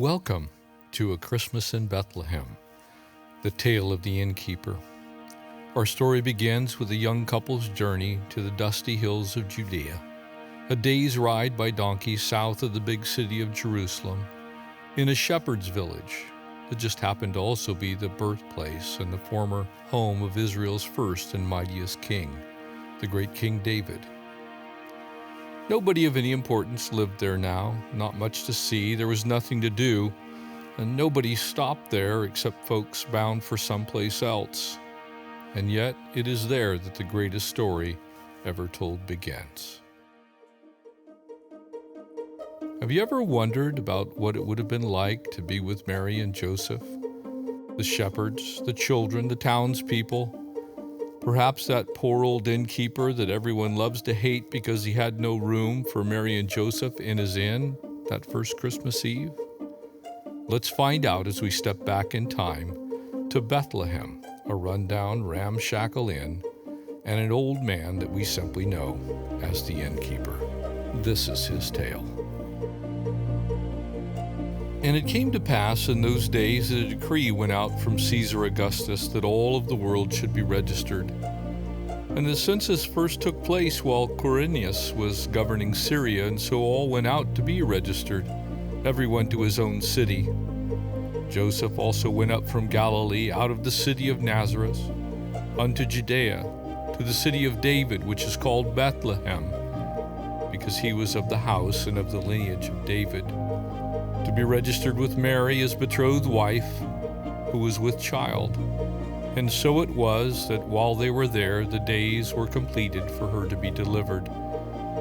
Welcome to A Christmas in Bethlehem, the tale of the Innkeeper. Our story begins with a young couple's journey to the dusty hills of Judea, a day's ride by donkey south of the big city of Jerusalem, in a shepherd's village that just happened to also be the birthplace and the former home of Israel's first and mightiest king, the great King David. Nobody of any importance lived there now, not much to see, there was nothing to do, and nobody stopped there except folks bound for someplace else. And yet it is there that the greatest story ever told begins. Have you ever wondered about what it would have been like to be with Mary and Joseph? The shepherds, the children, the townspeople, perhaps that poor old innkeeper that everyone loves to hate because he had no room for Mary and Joseph in his inn that first Christmas Eve? Let's find out as we step back in time to Bethlehem, a rundown, ramshackle inn, and an old man that we simply know as the innkeeper. This is his tale. And it came to pass in those days that a decree went out from Caesar Augustus that all of the world should be registered. And the census first took place while Quirinius was governing Syria, and so all went out to be registered, everyone to his own city. Joseph also went up from Galilee out of the city of Nazareth unto Judea, to the city of David, which is called Bethlehem, because he was of the house and of the lineage of David, to be registered with Mary, his betrothed wife, who was with child. And so it was that while they were there, the days were completed for her to be delivered.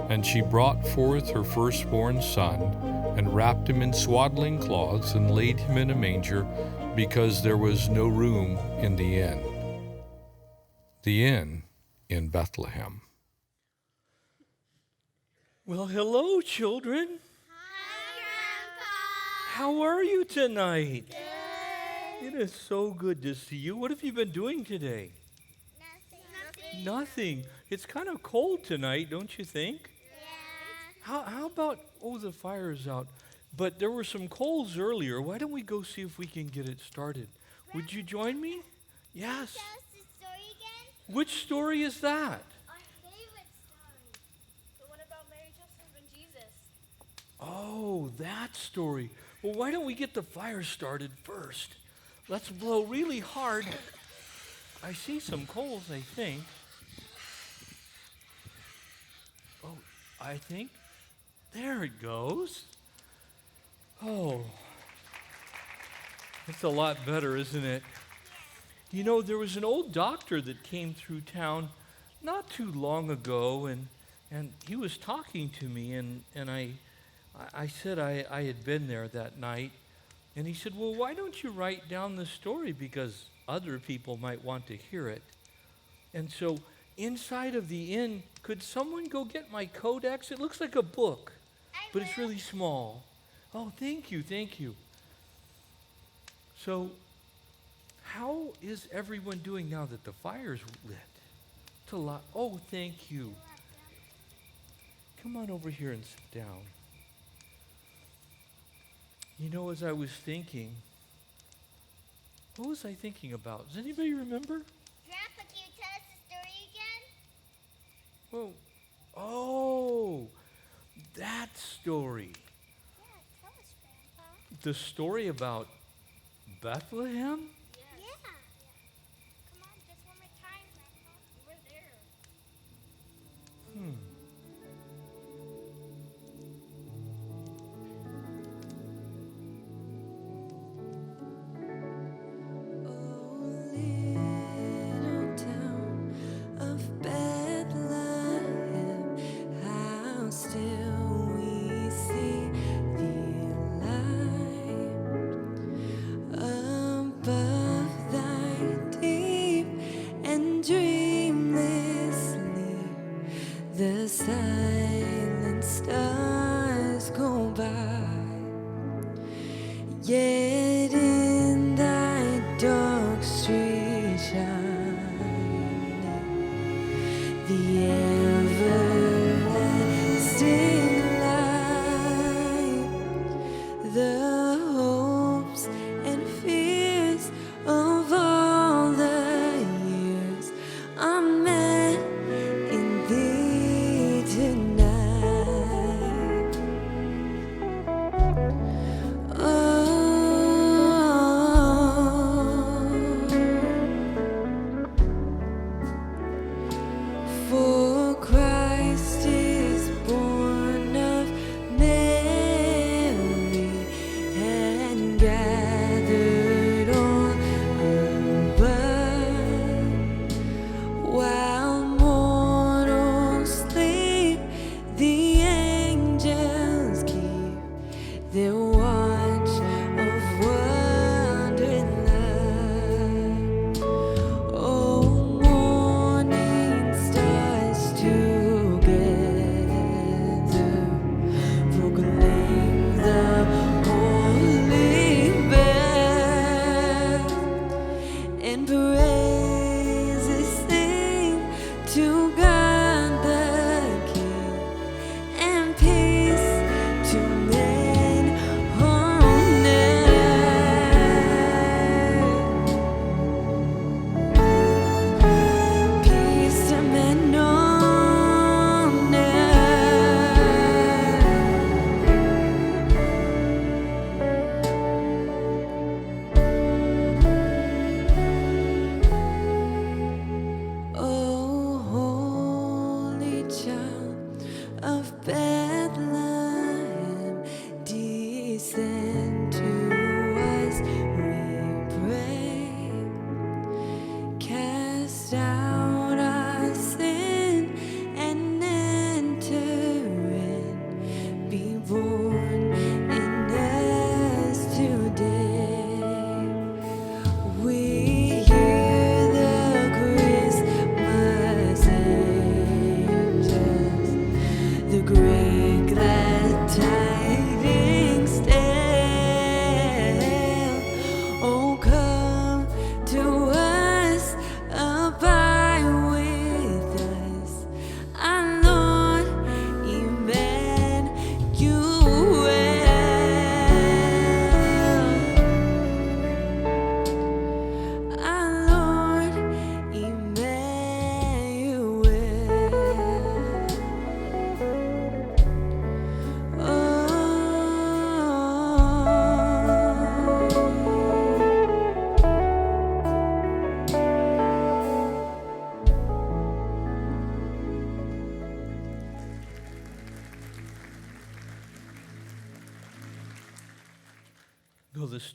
And she brought forth her firstborn son, and wrapped him in swaddling cloths, and laid him in a manger, because there was no room in the inn. The inn in Bethlehem. Well, hello, children. How are you tonight? Good. It is so good to see you. What have you been doing today? Nothing. It's kind of cold tonight, don't you think? Yeah. How about, the fire's out. But there were some coals earlier. Why don't we go see if we can get it started? Would you join me? Yes. Tell us the story again? Which story is that? Our favorite story. The one about Mary, Joseph, and Jesus. Oh, that story. Well, why don't we get the fire started first? Let's blow really hard. I see some coals, I think. Oh, I think. There it goes. Oh, it's a lot better, isn't it? You know, there was an old doctor that came through town not too long ago, and he was talking to me, and I said I had been there that night, and he said, well, why don't you write down the story, because other people might want to hear it. And so inside of the inn, could someone go get my codex? It looks like a book, but it's really small. Oh, thank you. So how is everyone doing now that the fire's lit? Oh, thank you. Come on over here and sit down. You know, as I was thinking, what was I thinking about? Does anybody remember? Grandpa, can you tell us the story again? Well, oh, that story. Yeah, tell us, Grandpa. The story about Bethlehem? Yeah. Come on, just one more time, Grandpa. We're there. Little town of Bethlehem, how still we see thee light above.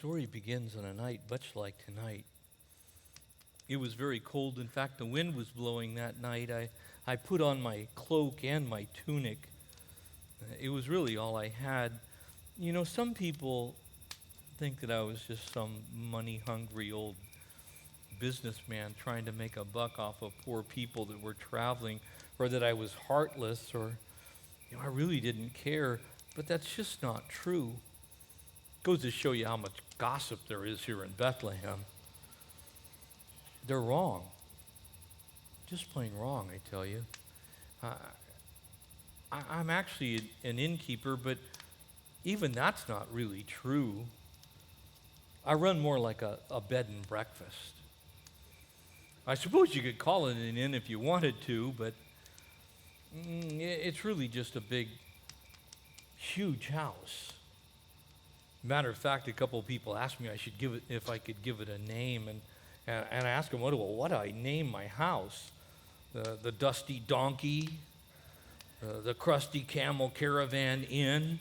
story begins on a night much like tonight. It was very cold. In fact, the wind was blowing that night. I put on my cloak and my tunic. It was really all I had. You know, some people think that I was just some money-hungry old businessman trying to make a buck off of poor people that were traveling, or that I was heartless, or I really didn't care. But that's just not true. Goes to show you how much gossip there is here in Bethlehem. They're wrong. Just plain wrong, I tell you. I'm actually an innkeeper, but even that's not really true. I run more like a bed and breakfast. I suppose you could call it an inn if you wanted to, but it's really just a big, huge house. Matter of fact, a couple of people asked me if I could give it a name, and I asked them, what do I name my house? The Dusty Donkey, the Crusty Camel Caravan Inn.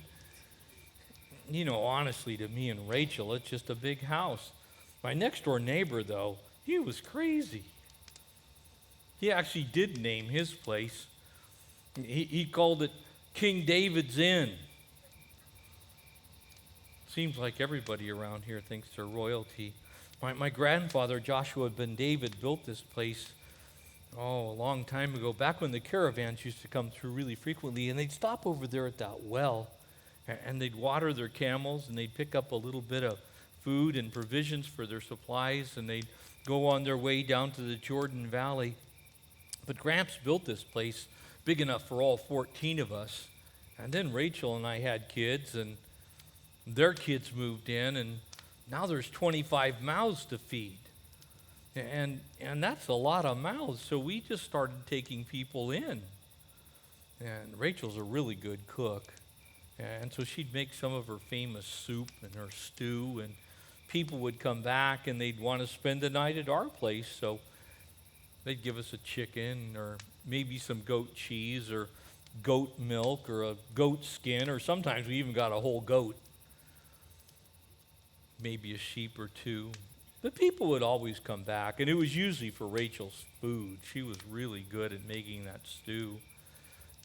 You know, honestly, to me and Rachel, it's just a big house. My next door neighbor, though, he was crazy. He actually did name his place. He called it King David's Inn. Seems like everybody around here thinks they're royalty. My grandfather, Joshua ben David, built this place, a long time ago, back when the caravans used to come through really frequently, and they'd stop over there at that well, and they'd water their camels, and they'd pick up a little bit of food and provisions for their supplies, and they'd go on their way down to the Jordan Valley. But Gramps built this place big enough for all 14 of us, and then Rachel and I had kids, and their kids moved in, and now there's 25 mouths to feed. And that's a lot of mouths, so we just started taking people in. And Rachel's a really good cook. And so she'd make some of her famous soup and her stew, and people would come back and they'd want to spend the night at our place, so they'd give us a chicken or maybe some goat cheese or goat milk or a goat skin, or sometimes we even got a whole goat. Maybe a sheep or two. But people would always come back, and it was usually for Rachel's food. She was really good at making that stew.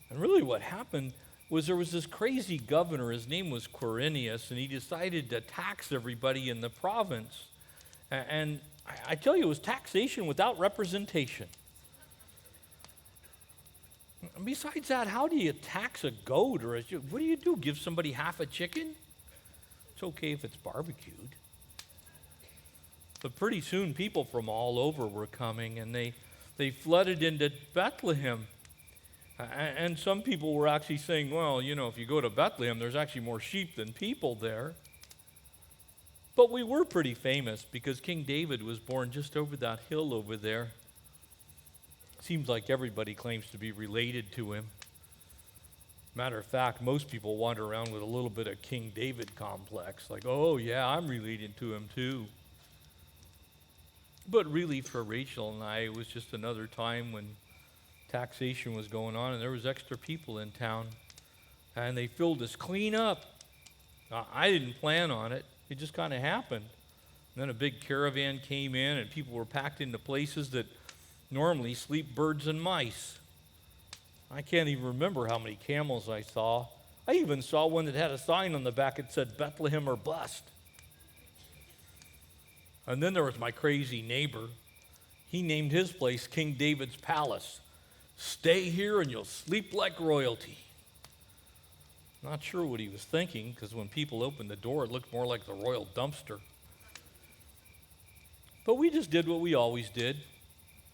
And really what happened was there was this crazy governor. His name was Quirinius, and he decided to tax everybody in the province. And I tell you, it was taxation without representation. And besides that, how do you tax a goat? What do you do, give somebody half a chicken? It's okay if it's barbecued. But pretty soon people from all over were coming, and they flooded into Bethlehem. And some people were actually saying, well, you know, if you go to Bethlehem, there's actually more sheep than people there. But we were pretty famous because King David was born just over that hill over there. Seems like everybody claims to be related to him. Matter of fact, most people wander around with a little bit of King David complex, like, oh yeah, I'm related to him too. But really for Rachel and I, it was just another time when taxation was going on and there was extra people in town, and they filled us clean up. I didn't plan on it. It just kind of happened. And then a big caravan came in, and people were packed into places that normally sleep birds and mice. I can't even remember how many camels I saw. I even saw one that had a sign on the back that said Bethlehem or bust. And then there was my crazy neighbor. He named his place King David's Palace. Stay here and you'll sleep like royalty. Not sure what he was thinking, because when people opened the door, it looked more like the royal dumpster. But we just did what we always did.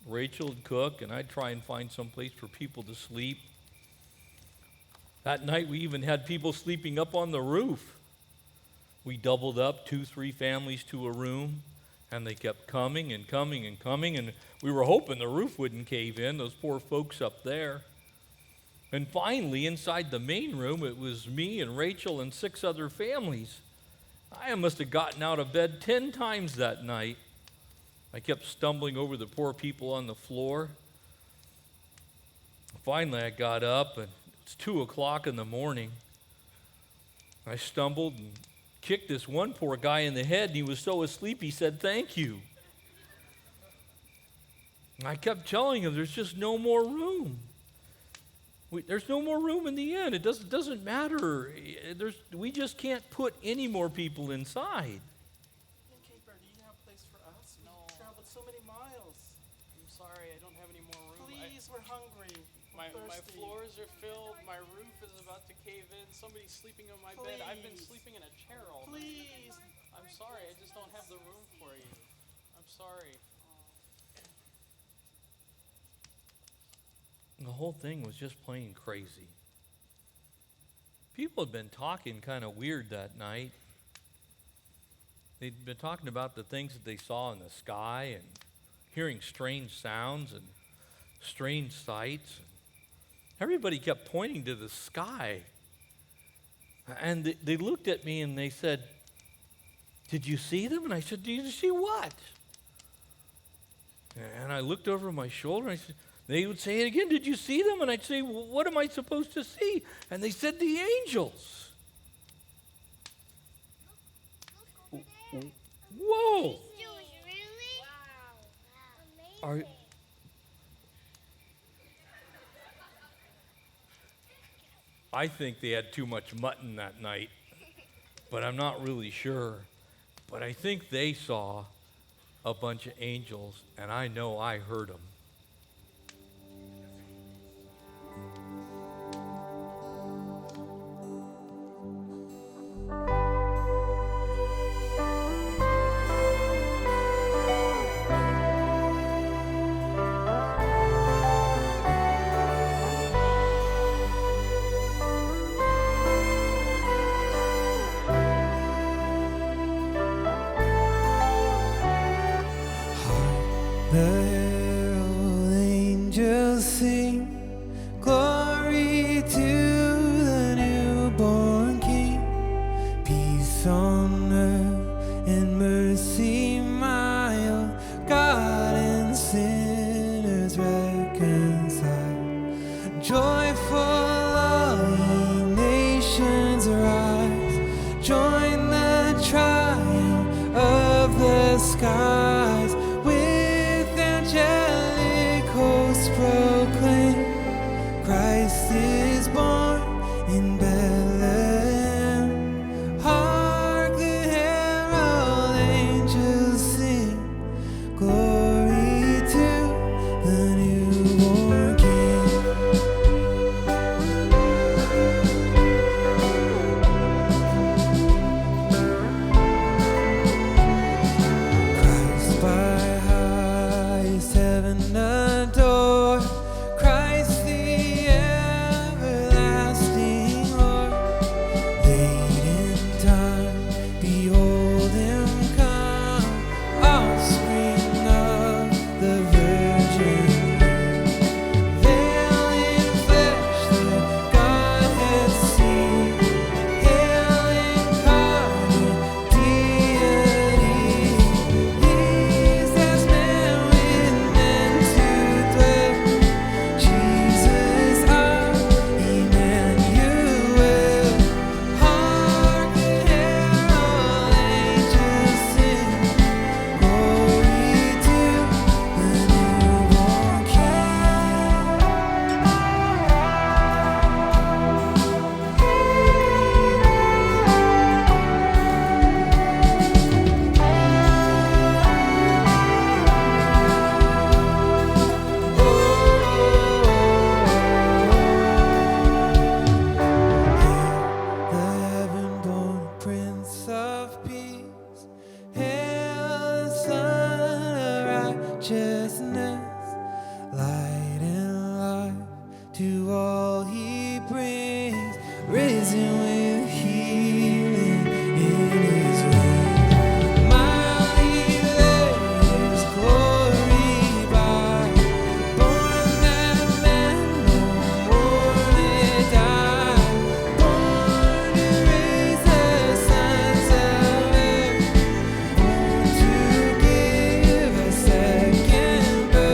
Rachel would cook, and I'd try and find some place for people to sleep. That night, we even had people sleeping up on the roof. We doubled up 2-3 families to a room, and they kept coming and coming and coming, and we were hoping the roof wouldn't cave in, those poor folks up there. And finally, inside the main room, it was me and Rachel and 6 other families. I must have gotten out of bed 10 times that night. I kept stumbling over the poor people on the floor. Finally, I got up, and it's 2 o'clock in the morning. I stumbled and kicked this one poor guy in the head, and he was so asleep he said, "Thank you." And I kept telling him, there's just no more room. There's no more room in the inn. It doesn't matter. We just can't put any more people inside. Innkeeper, do you have a place for us? No. We traveled so many miles. I'm sorry, I don't have any more room. Please, we're hungry. My thirsty. floors are filled. My roof is about to cave in. Somebody's sleeping on my bed. I've been sleeping in a chair all night. Please. I'm sorry, I just don't have the room for you. I'm sorry. The whole thing was just plain crazy. People had been talking kind of weird that night. They'd been talking about the things that they saw in the sky and hearing strange sounds and strange sights. Everybody kept pointing to the sky. And they looked at me and they said, "Did you see them?" And I said, "Did you see what?" And I looked over my shoulder and I said, they would say it again, "Did you see them?" And I'd say, "Well, what am I supposed to see?" And they said, "The angels." Whoa! Really? Wow. Are, Amazing. I think they had too much mutton that night, but I'm not really sure. But I think they saw a bunch of angels, and I know I heard them. The herald angels sing, glory to the newborn King. Peace on earth and mercy mild, God and sinners reconciled. Joyful all ye nations rise, join the triumph of the skies. Angelic hosts proclaim, Christ is born in Bethlehem. Hark, the herald angels sing, glory to the newborn King. Christ by heaven adore, Christ the everlasting Lord. Late in time, behold him come, offspring of the Virgin. Veil in flesh the Godhead seen, hail incarnate deity. He's as man with men to dwell, Jesus our Emmanuel. Hark, the herald angels sing, glory to the newborn King. The heaven-born Prince of Peace, hail the Son of Righteousness, light and life to all he brings, risen with healing in his wings. Mighty lay his glory by, born that man no more may die, born to raise the sons of earth, born to give a second birth.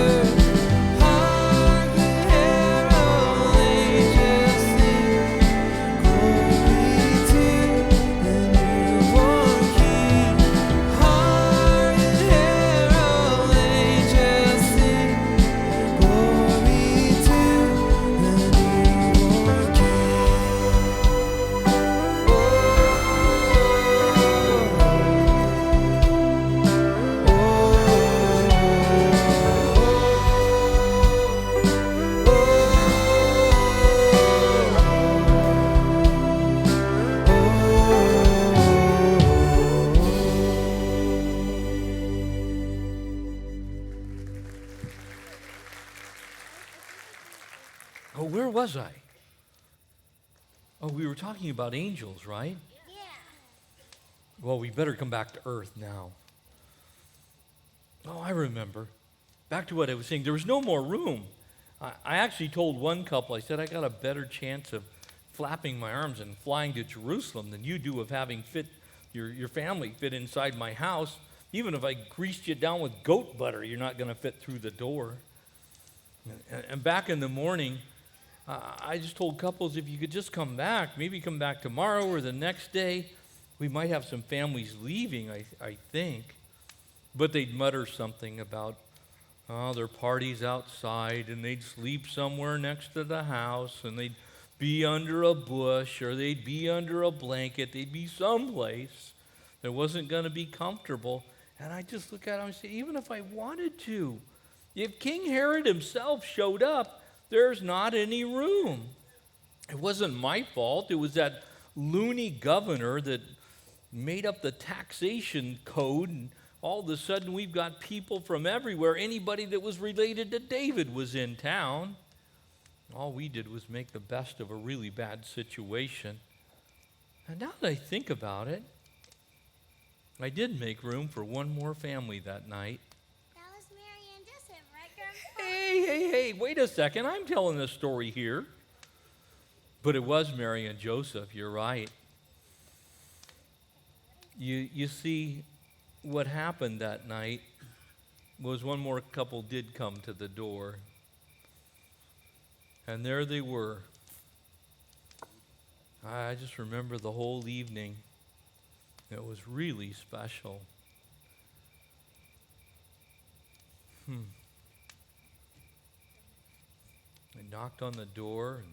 Oh, where was I? Oh, we were talking about angels, right? Yeah. Well, we better come back to earth now. Oh, I remember. Back to what I was saying. There was no more room. I actually told one couple, I said, I got a better chance of flapping my arms and flying to Jerusalem than you do of having your family fit inside my house. Even if I greased you down with goat butter, you're not going to fit through the door. And back in the morning, I just told couples, if you could just come back, maybe come back tomorrow or the next day. We might have some families leaving, I think. But they'd mutter something about, their parties outside, and they'd sleep somewhere next to the house, and they'd be under a bush, or they'd be under a blanket. They'd be someplace that wasn't going to be comfortable. And I just look at them and say, even if I wanted to, if King Herod himself showed up, there's not any room. It wasn't my fault. It was that loony governor that made up the taxation code, and all of a sudden we've got people from everywhere. Anybody that was related to David was in town. All we did was make the best of a really bad situation. And now that I think about it, I did make room for one more family that night. That was Mary and Joseph, right, Grandpa? Hey, wait a second. I'm telling the story here. But it was Mary and Joseph, you're right. You see, what happened that night was one more couple did come to the door. And there they were. I just remember the whole evening. It was really special. I knocked on the door, and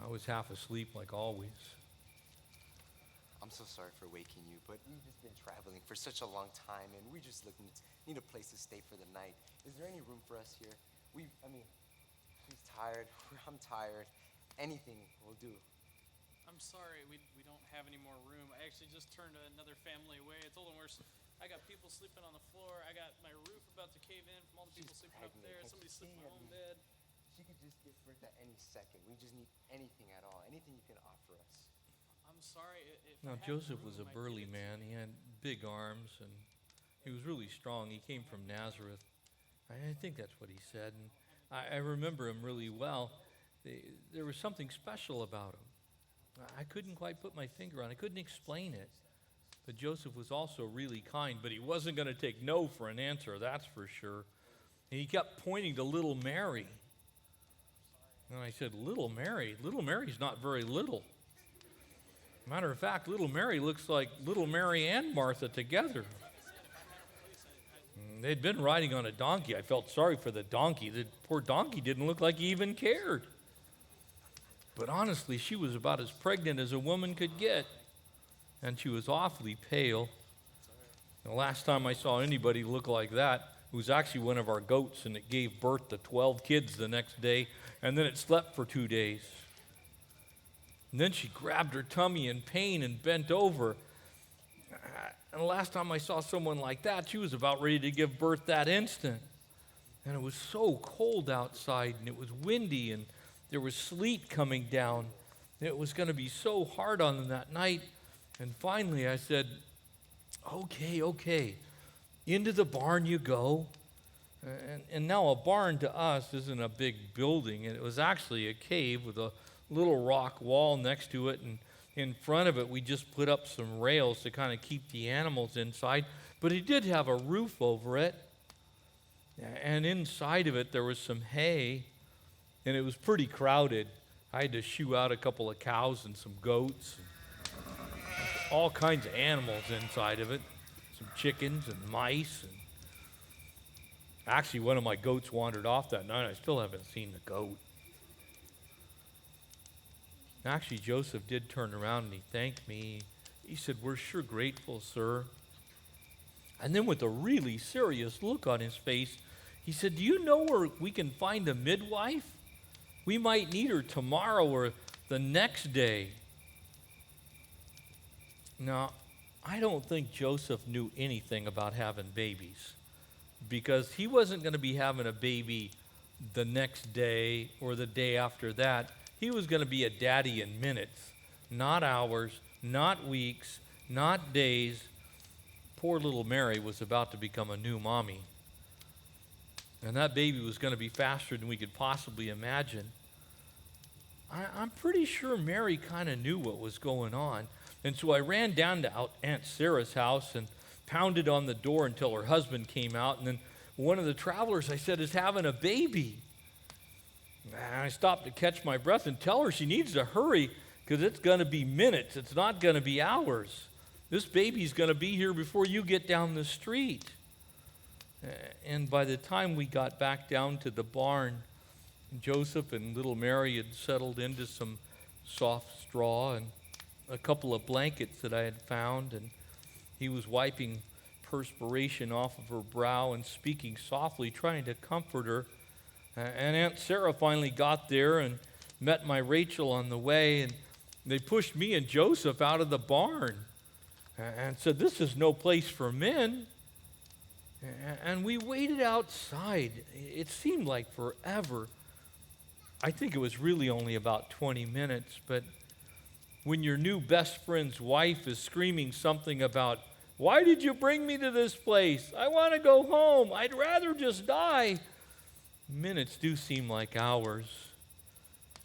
I was half asleep like always. I'm so sorry for waking you, but we've just been traveling for such a long time, and we just need a place to stay for the night. Is there any room for us here? He's tired. I'm tired. Anything will do. I'm sorry, we don't have any more room. I actually just turned another family away. I told them I got people sleeping on the floor. I got my roof about to cave in from all the people sleeping up there. Somebody's sleeping in my own bed. She could just give birth at any second. We just need anything at all. Anything you can offer us. I'm sorry. Now, Joseph was a burly man. He had big arms, and he was really strong. He came from Nazareth. I think that's what he said. And I remember him really well. There was something special about him. I couldn't quite put my finger on it. I couldn't explain it. But Joseph was also really kind, but he wasn't going to take no for an answer, that's for sure. And he kept pointing to little Mary. And I said, little Mary? Little Mary's not very little. Matter of fact, little Mary looks like little Mary and Martha together. They'd been riding on a donkey. I felt sorry for the donkey. The poor donkey didn't look like he even cared. But honestly, she was about as pregnant as a woman could get. And she was awfully pale. The last time I saw anybody look like that, it was actually one of our goats, and it gave birth to 12 kids the next day, and then it slept for 2 days. And then she grabbed her tummy in pain and bent over. And the last time I saw someone like that, she was about ready to give birth that instant. And it was so cold outside, and it was windy, and there was sleet coming down. It was going to be so hard on them that night. And finally I said, okay, into the barn you go. And now a barn to us isn't a big building. It was actually a cave with a little rock wall next to it, and in front of it we just put up some rails to kind of keep the animals inside. But it did have a roof over it, and inside of it there was some hay, and it was pretty crowded. I had to shoo out a couple of cows and some goats, and all kinds of animals inside of it, some chickens and mice. And actually, one of my goats wandered off that night. I still haven't seen the goat. Actually, Joseph did turn around and he thanked me. He said, "We're sure grateful, sir." And then with a really serious look on his face, he said, "Do you know where we can find a midwife? We might need her tomorrow or the next day." Now, I don't think Joseph knew anything about having babies, because he wasn't going to be having a baby the next day or the day after that, he was going to be a daddy in minutes, not hours, not weeks, not days. Poor little Mary was about to become a new mommy. And that baby was going to be faster than we could possibly imagine. I'm pretty sure Mary kind of knew what was going on. And so I ran down to Aunt Sarah's house and pounded on the door until her husband came out. And then one of the travelers, I said, is having a baby. And I stopped to catch my breath and tell her she needs to hurry because it's going to be minutes. It's not going to be hours. This baby's going to be here before you get down the street. And by the time we got back down to the barn, Joseph and little Mary had settled into some soft straw and a couple of blankets that I had found, and he was wiping perspiration off of her brow and speaking softly, trying to comfort her. And Aunt Sarah finally got there and met my Rachel on the way, and they pushed me and Joseph out of the barn and said, "This is no place for men." And we waited outside. It seemed like forever. I think it was really only about 20 minutes, but when your new best friend's wife is screaming something about, "Why did you bring me to this place? I want to go home. I'd rather just die." Minutes do seem like hours.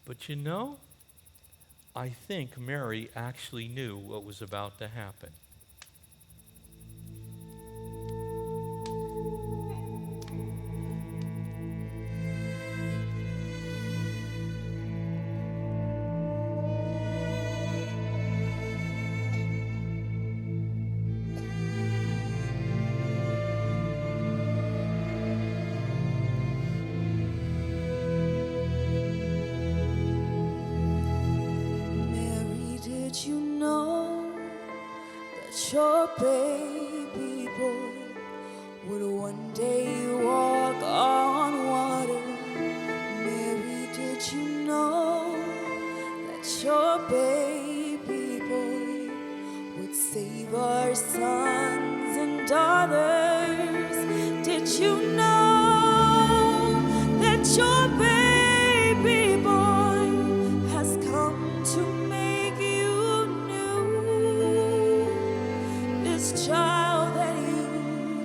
But you know, I think Mary actually knew what was about to happen. Your baby boy would one day walk on water. Mary, did you know that your baby boy would save our sons and daughters? Did you know that your baby boy has come to make you new? This child that you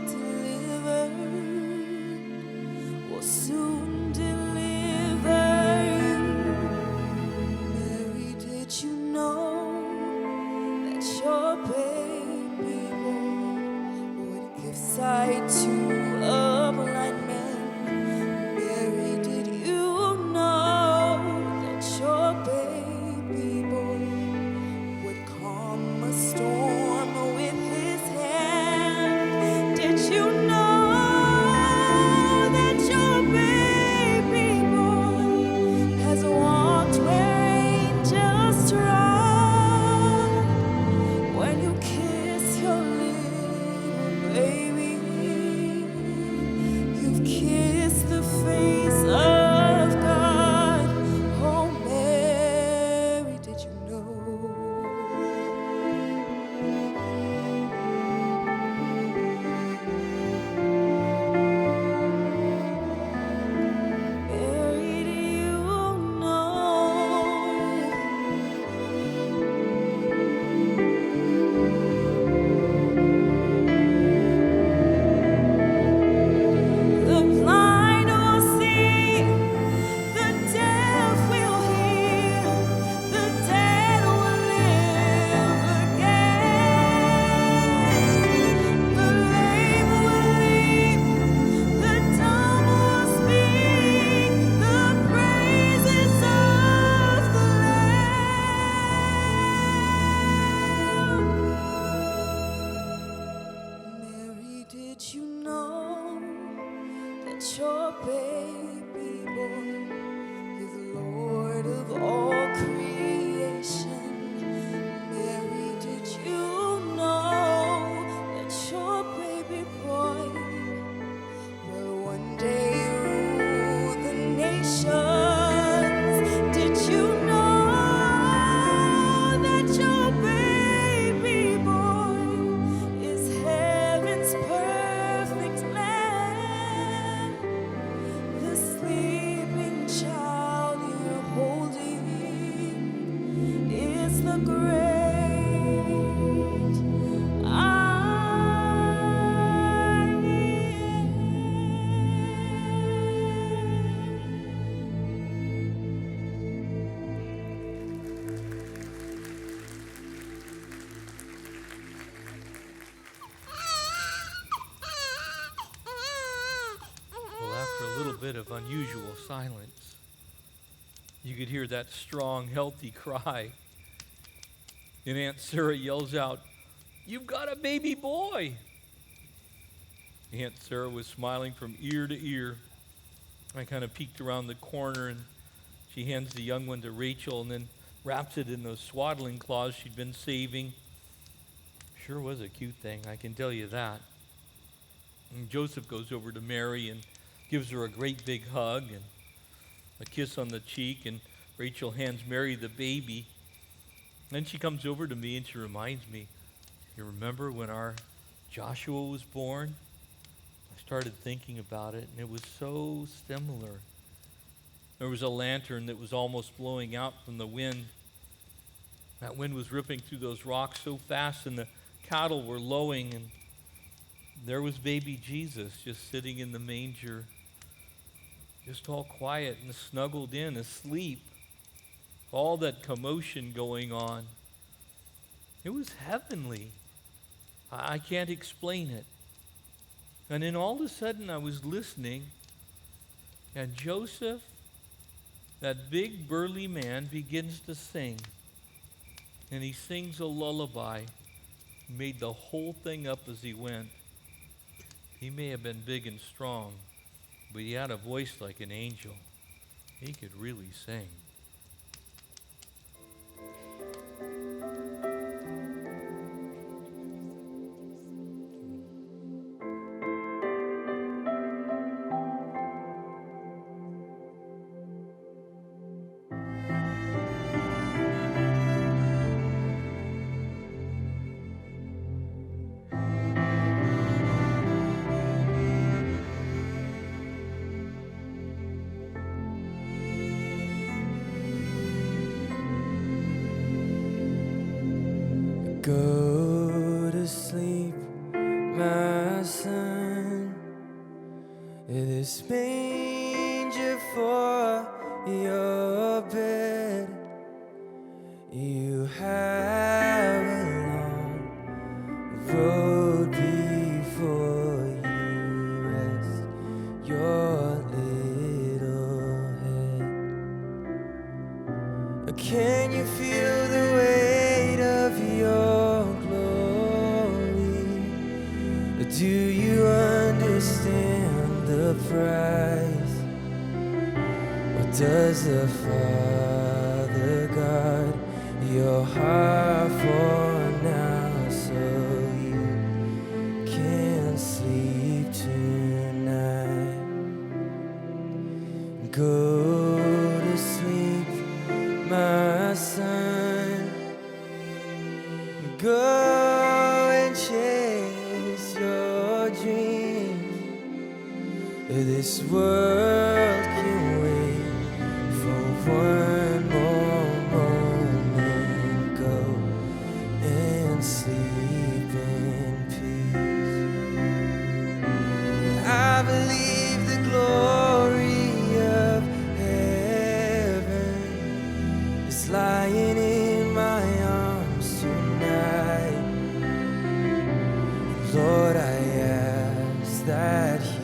delivered will soon deliver you. Mary, did you know that your baby boy would give sight to a blind man? Mary, did you know that your baby boy would calm a storm with his hand? Did you know that your baby boy has walked where angels trod? When you kiss your little baby, you've kissed the face of God. Oh, Mary, did you know? Mary, do you know? The blind will see, the deaf will hear, the dead will live again. The lame will leap, the dumb will speak, the praises of the Lamb. Mary, did you know that your baby boy is Lord of all creation? Mary, did you know that your baby boy will one day rule the nations? Did you know that your baby boy is heaven's perfect lamb? The sleep after a little bit of unusual silence, you could hear that strong, healthy cry. And Aunt Sarah yells out, "You've got a baby boy!" Aunt Sarah was smiling from ear to ear. I kind of peeked around the corner, and she hands the young one to Rachel and then wraps it in those swaddling cloths she'd been saving. Sure was a cute thing, I can tell you that. And Joseph goes over to Mary and gives her a great big hug and a kiss on the cheek, and Rachel hands Mary the baby. Then she comes over to me and she reminds me, "You remember when our Joshua was born?" I started thinking about it, and it was so similar. There was a lantern that was almost blowing out from the wind. That wind was ripping through those rocks so fast, and the cattle were lowing, and there was baby Jesus just sitting in the manger, just all quiet and snuggled in, asleep. All that commotion going on. It was heavenly. I can't explain it. And then all of a sudden I was listening, and Joseph, that big burly man, begins to sing. And he sings a lullaby. He made the whole thing up as he went. He may have been big and strong, but he had a voice like an angel. He could really sing. Go to sleep, my son. This manger for your bed. You have a long road before you. Rest your little head. Can you feel the weight of your glory? Do you understand the price? Or does the Father guard your heart for now, so you can sleep tonight? Go to sleep, my son. Go and chase your dreams. This world can wait for one more moment. Go and sleep in peace. I believe the glory of heaven is lying in my arms tonight. Lord, I ask that He,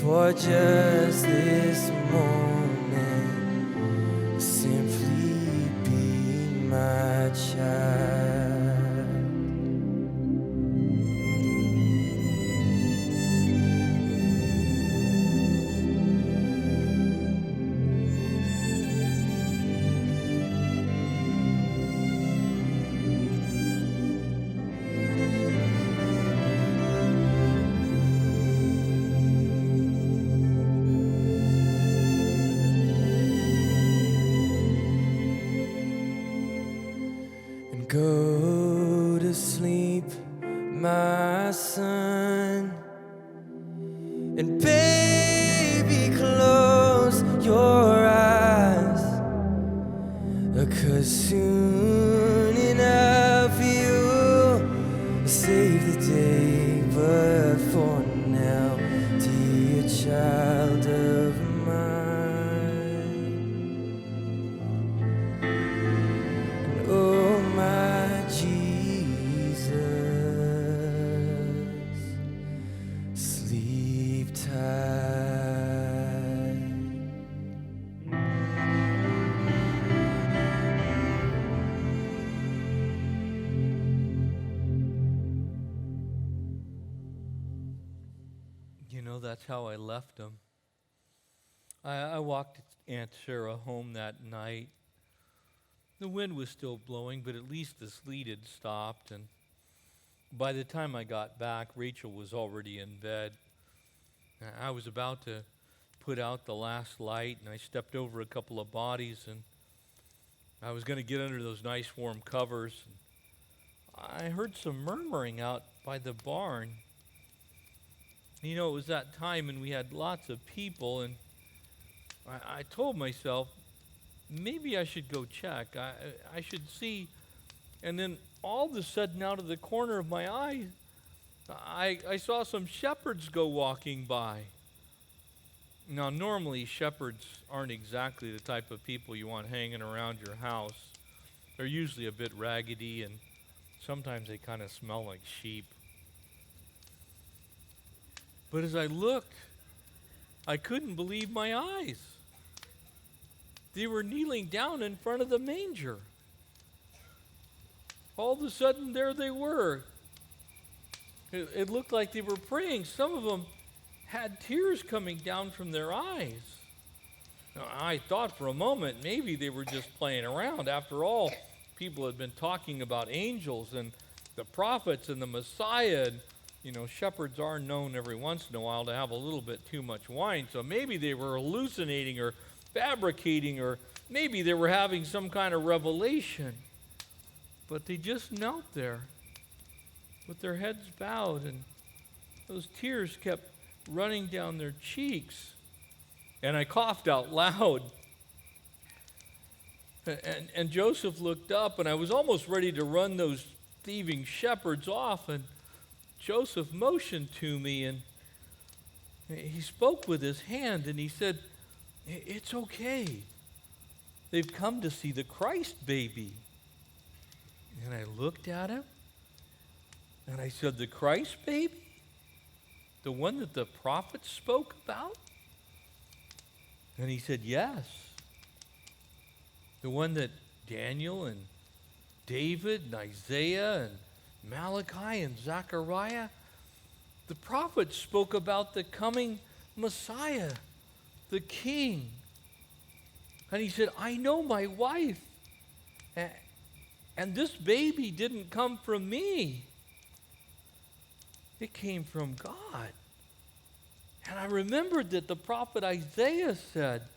for just this moment, simply be my child. And go You know, that's how I left them. I walked Aunt Sarah home that night. The wind was still blowing, but at least the sleet had stopped. And by the time I got back, Rachel was already in bed. I was about to put out the last light, and I stepped over a couple of bodies, and I was going to get under those nice warm covers. And I heard some murmuring out by the barn. You know, it was that time, and we had lots of people, and I told myself, maybe I should go check. I should see. And then all of a sudden, out of the corner of my eye, I saw some shepherds go walking by. Now, normally, shepherds aren't exactly the type of people you want hanging around your house. They're usually a bit raggedy, and sometimes they kind of smell like sheep. But as I looked, I couldn't believe my eyes. They were kneeling down in front of the manger. All of a sudden, there they were. It looked like they were praying. Some of them had tears coming down from their eyes. Now, I thought for a moment maybe they were just playing around. After all, people had been talking about angels and the prophets and the Messiah. And, you know, shepherds are known every once in a while to have a little bit too much wine. So maybe they were hallucinating or fabricating, or maybe they were having some kind of revelation. But they just knelt there with their heads bowed, and those tears kept running down their cheeks. And I coughed out loud. And Joseph looked up, and I was almost ready to run those thieving shepherds off, and Joseph motioned to me, and he spoke with his hand, and he said, "It's okay. They've come to see the Christ baby." And I looked at him, and I said, "The Christ baby? The one that the prophets spoke about?" And he said, "Yes. The one that Daniel and David and Isaiah and Malachi and Zechariah, the prophets spoke about the coming Messiah, the King." And he said, "I know my wife, and this baby didn't come from me. It came from God." And I remembered that the prophet Isaiah said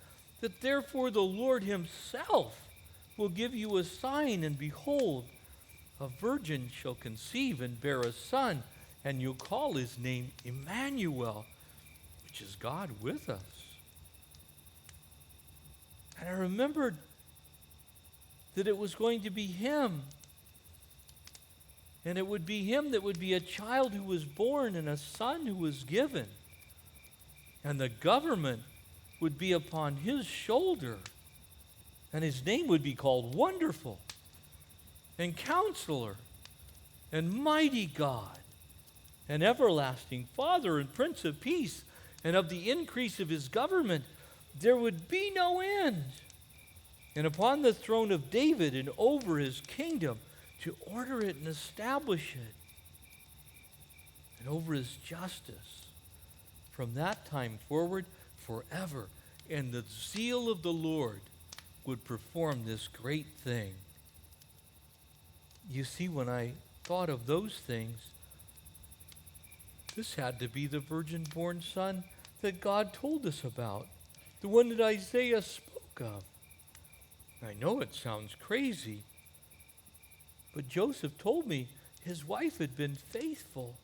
that therefore the Lord himself will give you a sign, and behold, a virgin shall conceive and bear a son, and you'll call his name Emmanuel, which is God with us. And I remembered that it was going to be him. And it would be him that would be a child who was born and a son who was given. And the government would be upon his shoulder. And his name would be called Wonderful, and Counselor, and Mighty God, and Everlasting Father, and Prince of Peace. And of the increase of his government there would be no end. And upon the throne of David and over his kingdom, to order it and establish it, and over his justice from that time forward forever. And the zeal of the Lord would perform this great thing. You see, when I thought of those things, this had to be the virgin-born son that God told us about, the one that Isaiah spoke of. I know it sounds crazy, but Joseph told me his wife had been faithful,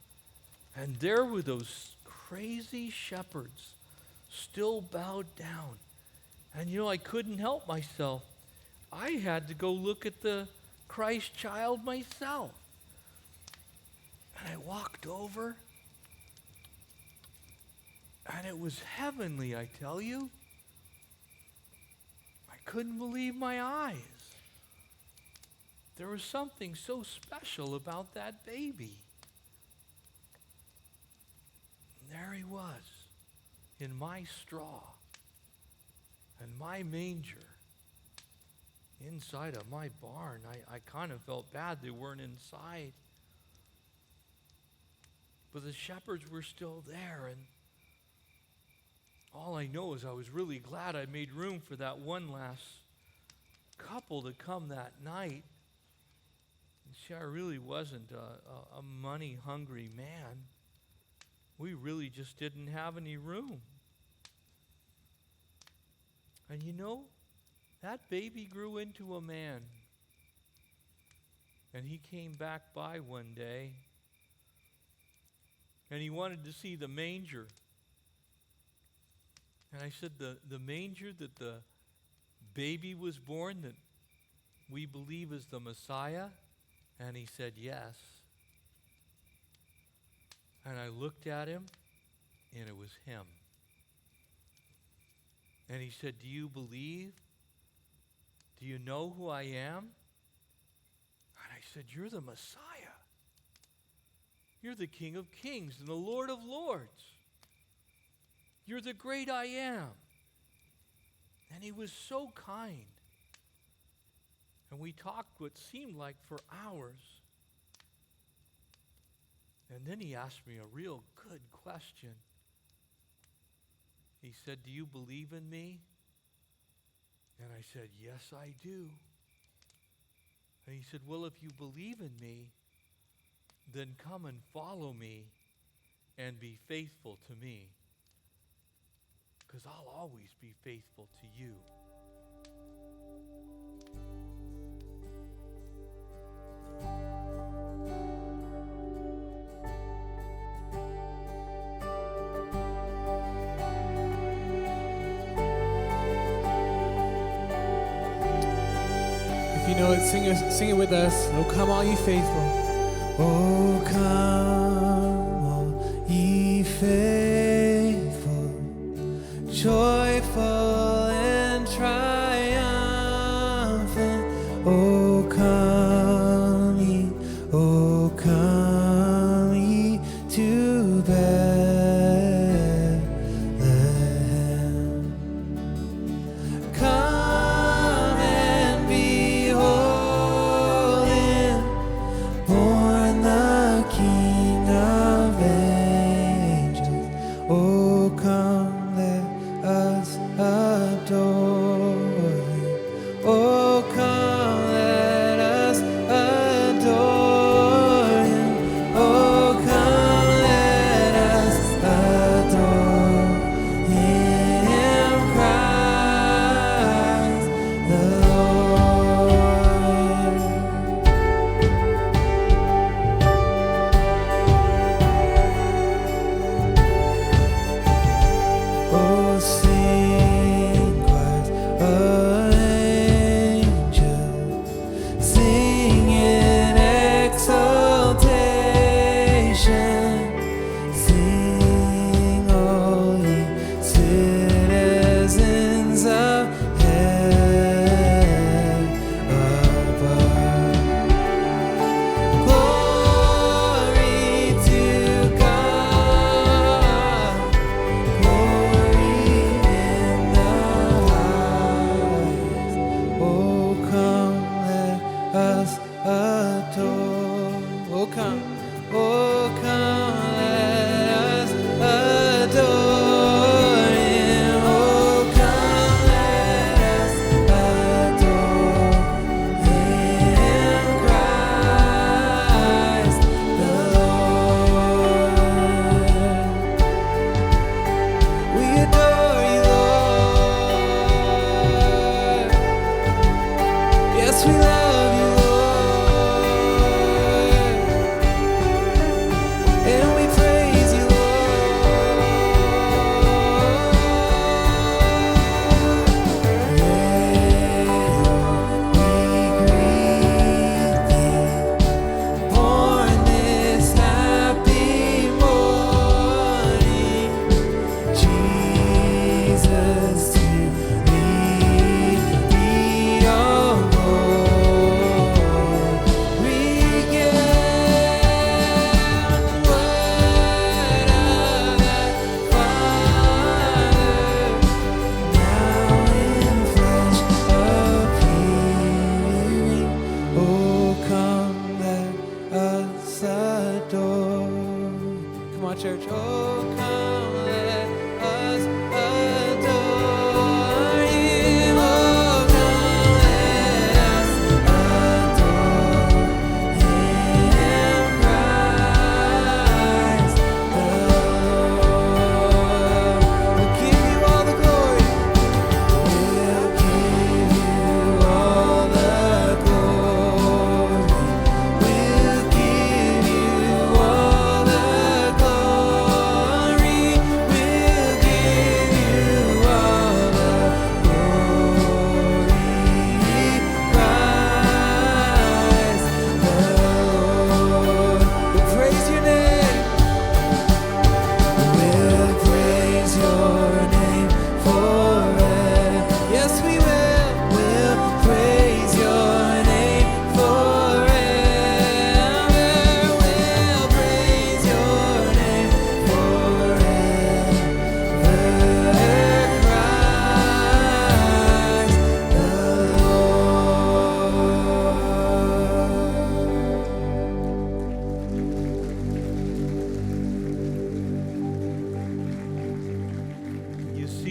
and there were those crazy shepherds still bowed down. And you know, I couldn't help myself. I had to go look at the Christ child myself. And I walked over, and it was heavenly, I tell you. I couldn't believe my eyes. There was something so special about that baby. And there he was, in my straw and my manger, inside of my barn. I kind of felt bad they weren't inside. But the shepherds were still there, and I know is I was really glad I made room for that one last couple to come that night. And see, I really wasn't a money-hungry man. We really just didn't have any room. And you know, that baby grew into a man. And he came back by one day, and he wanted to see the manger. And I said, the manger that the baby was born, that we believe is the Messiah? And he said, yes. And I looked at him, and it was him. And he said, do you believe? Do you know who I am? And I said, you're the Messiah. You're the King of Kings and the Lord of Lords. You're the great I am. And he was so kind. And we talked what seemed like for hours. And then he asked me a real good question. He said, do you believe in me? And I said, yes, I do. And he said, well, if you believe in me, then come and follow me and be faithful to me, because I'll always be faithful to you. If you know it, sing it with us. Oh, come all ye faithful. Oh, come all ye faithful, joyful and triumphant. Oh, come ye to Bethlehem. Come and behold him, born the King of angels. Oh, come, let us adore him. Oh, come, let us adore him. Oh, come, let us adore him, Christ the Lord.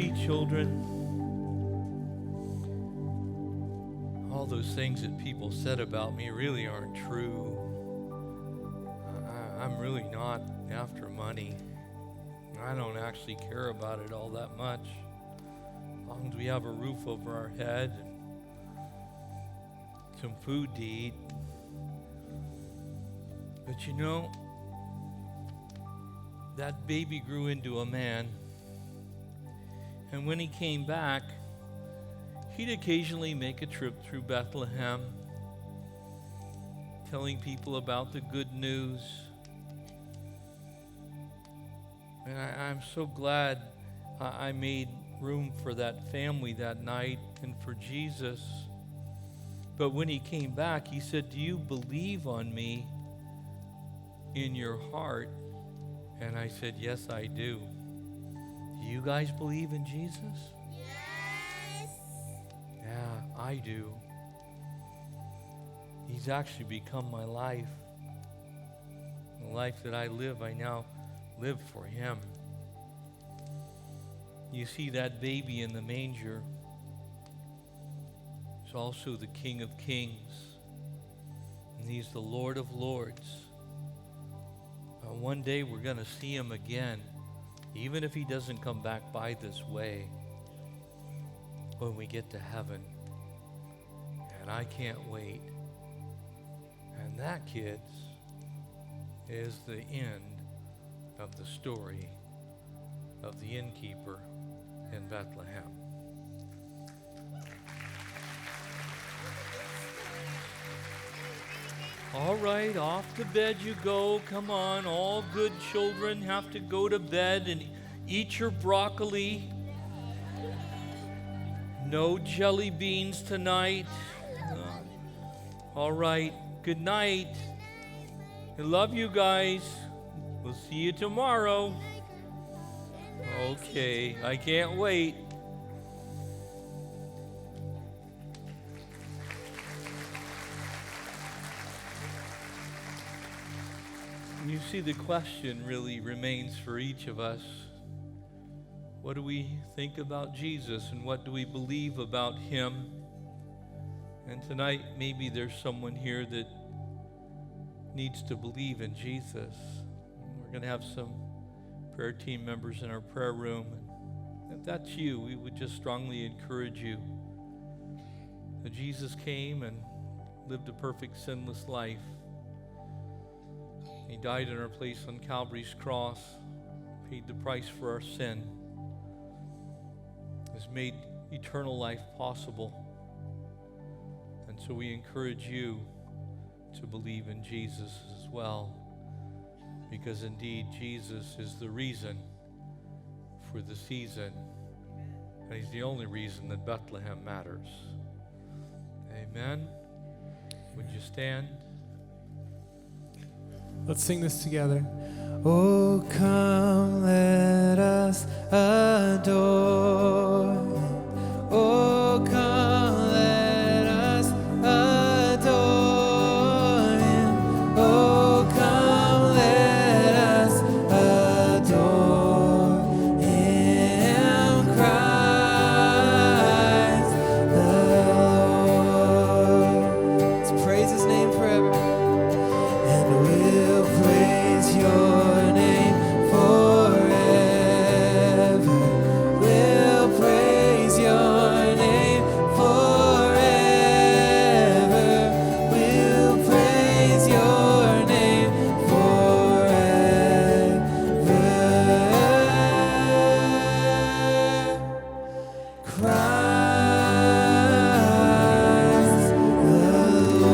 see, children, all those things that people said about me really aren't true. I'm really not after money. I don't actually care about it all that much. As long as we have a roof over our head and some food to eat. But you know, that baby grew into a man. And when he came back, he'd occasionally make a trip through Bethlehem, telling people about the good news. And I'm so glad I made room for that family that night and for Jesus. But when he came back, he said, "Do you believe on me in your heart?" And I said, "Yes, I do." Do you guys believe in Jesus? Yes. Yeah, I do. He's actually become my life. The life that I live, I now live for him. You see, that baby in the manger is also the King of Kings, and he's the Lord of Lords. One day we're going to see him again, even if he doesn't come back by this way, when we get to heaven. And I can't wait. And that, kids, is the end of the story of the innkeeper in Bethlehem. All right, off to bed you go. Come on, all good children have to go to bed and eat your broccoli. No jelly beans tonight. All right, good night. I love you guys. We'll see you tomorrow. Okay, I can't wait. You see, the question really remains for each of us. What do we think about Jesus, and what do we believe about him? And tonight, maybe there's someone here that needs to believe in Jesus. We're going to have some prayer team members in our prayer room. And if that's you, we would just strongly encourage you that Jesus came and lived a perfect sinless life. He died in our place on Calvary's cross, paid the price for our sin, has made eternal life possible. And so we encourage you to believe in Jesus as well, because indeed Jesus is the reason for the season, and he's the only reason that Bethlehem matters. Amen. Would you stand? Let's sing this together. Oh, come, let us adore him. Oh, come, let us adore him. Oh, come, let us adore him, Christ the Lord. Let's praise his name forever. And we'll praise your name forever. We'll praise your name forever. We'll praise your name forever. Christ the Lord.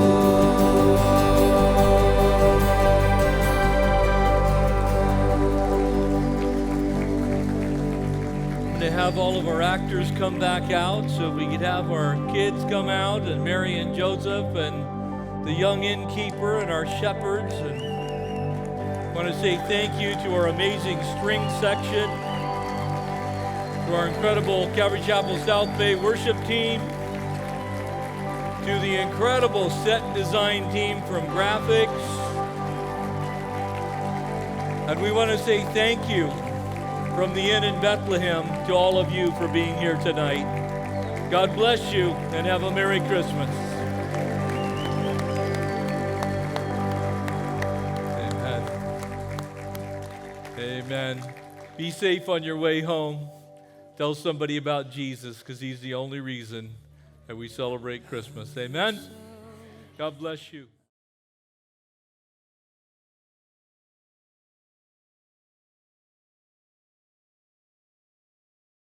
To have all of our actors come back out so we could have our kids come out, and Mary and Joseph and the young innkeeper and our shepherds. And I want to say thank you to our amazing string section, to our incredible Calvary Chapel South Bay worship team, to the incredible set design team from graphics. And we want to say thank you from the inn in Bethlehem to all of you for being here tonight. God bless you and have a Merry Christmas. Amen. Amen. Be safe on your way home. Tell somebody about Jesus, because he's the only reason that we celebrate Christmas. Amen. God bless you.